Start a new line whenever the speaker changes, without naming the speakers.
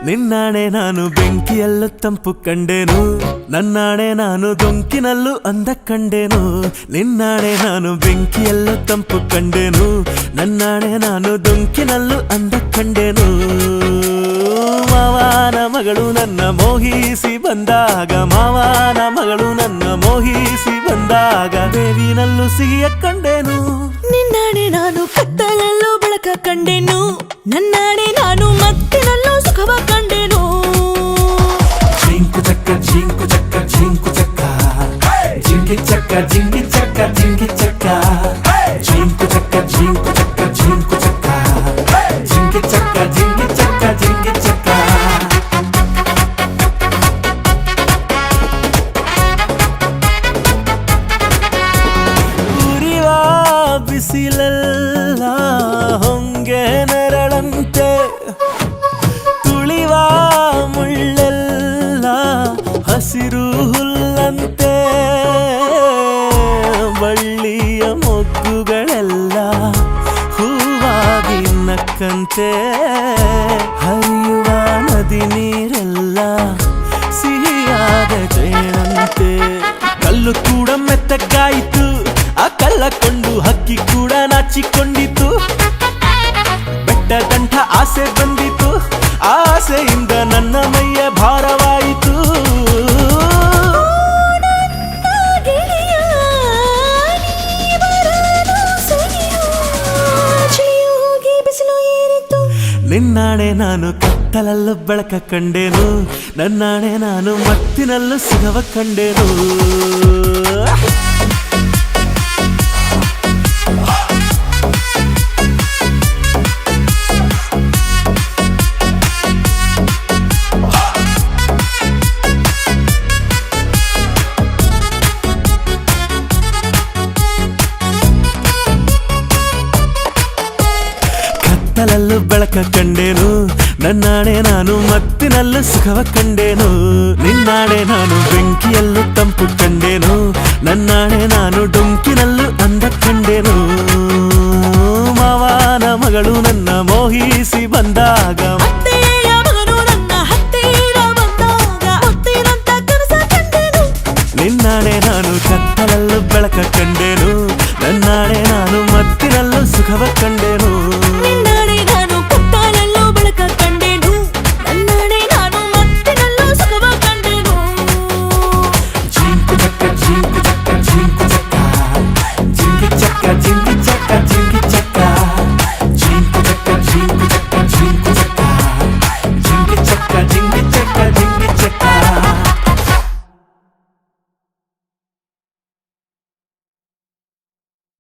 ನಿನ್ನಾಣೆ ನಾನು ಬೆಂಕಿಯಲ್ಲೂ ತಂಪು ಕಂಡೇನು, ನನ್ನಾಣೆ ನಾನು ದೊಂಕಿನಲ್ಲೂ ಅಂದ ಕಂಡೇನು. ನಿನ್ನಾಣೆ ನಾನು ಬೆಂಕಿಯಲ್ಲೂ ತಂಪು ಕಂಡೇನು, ನನ್ನಾಣೆ ನಾನು ದೊಂಕಿನಲ್ಲೂ ಅಂದ ಕಂಡೇನು. ಮಾವನ ಮಗಳು ನನ್ನ ಮೋಹಿಸಿ ಬಂದಾಗ, ಮಾವನ ಮಗಳು ನನ್ನ ಮೋಹಿಸಿ ಬಂದಾಗ ಬೇವಿನಲ್ಲೂ ಸಿಹಿಯ ಕಂಡೇನು.
ನಿನ್ನಾಣೆ ನಾನು ಕತ್ತಲಲ್ಲೂ ಬೆಳಕ ಕಂಡೆನು, ನನ್ನಾಣೆ ನಾನು ಮತ್ತಿನಲ್ಲೂ ಸುಖವ ಕಂಡೆನು.
ಜಿಂಕು ಚಕ್ಕ ಜಿಂಕು ಚಕ್ಕ ಜಿಂಕು ಚಕ್ಕ, ಜಿಂಗಿ ಚಕ್ಕ ಜಿಂಗಿ ಚಕ್ಕ ಜಿಂಗಿ ಚಕ್ಕ, ಜಿಂಕು ಚಕ್ಕ ಜಿಂಕು ಚಕ್ಕ ಜಿಂಕು ಚಕ್ಕ, ಜಿಂಗಿ ಚಕ್ಕ ಜಿಂಗಿ ಚಕ್ಕ ಜಿಂಗಿ ಚಕ್ಕ. ಉರಿವ ಬಿಸಿಲೆಲ್ಲ ಹೊಂಗೆ ನೆರಳಂತೆ, ತುಳಿವ ಮುಳ್ಳೆಲ್ಲ ಹಸಿರು ಹುಲ್ಲಂತೆ, ಬಳ್ಳಿಯ ಮೊಗ್ಗುಗಳೆಲ್ಲ ಹೂವಾಗಿ ನಕ್ಕಂತೆ, ಹರಿಯುವ ನದಿ ನೀರೆಲ್ಲ ಸಿಹಿಯಾದ ಜೇನಂತೆ. ಕಲ್ಲು ಕೂಡ ಮೆತ್ತಗಾಯಿತು, ಆ ಕಲ್ಲ ಕೊಂಡು ಹಕ್ಕಿ ಕೂಡ ನಾಚಿಕೊಂಡಿತು. ಬೆಟ್ಟ ದಂಟ ಆಸೆ ಬಂದಿತು, ಆಸೆಯಿಂದ ನನ್ನ ಮೈಯ ಭಾರವಾಯಿತು. ನಿನ್ನಾಣೆ ನಾನು ಕತ್ತಲಲ್ಲೂ ಬೆಳಕ ಕಂಡೇನು, ನನ್ನಾಣೆ ನಾನು ಮತ್ತಿನಲ್ಲೂ ಸುಖವ ಕಂಡೇನು. ಕತ್ತಲಲ್ಲೂ ಬೆಳಕ ಕಂಡೇನು, ನನ್ನಾಣೆ ನಾನು ಮತ್ತಿನಲ್ಲೂ ಸುಖವ ಕಂಡೇನು. ನಿನ್ನಾಣೆ ನಾನು ಬೆಂಕಿಯಲ್ಲೂ ತಂಪು ಕಂಡೇನು, ನನ್ನಾಣೆ ನಾನು ಡೊಂಕಿನಲ್ಲೂ ಅಂದ ಕಂಡೇನು. ಮಾವನ ಮಗಳು ನನ್ನ ಮೋಹಿಸಿ ಬಂದಾಗ,
ಅತ್ತೆಯ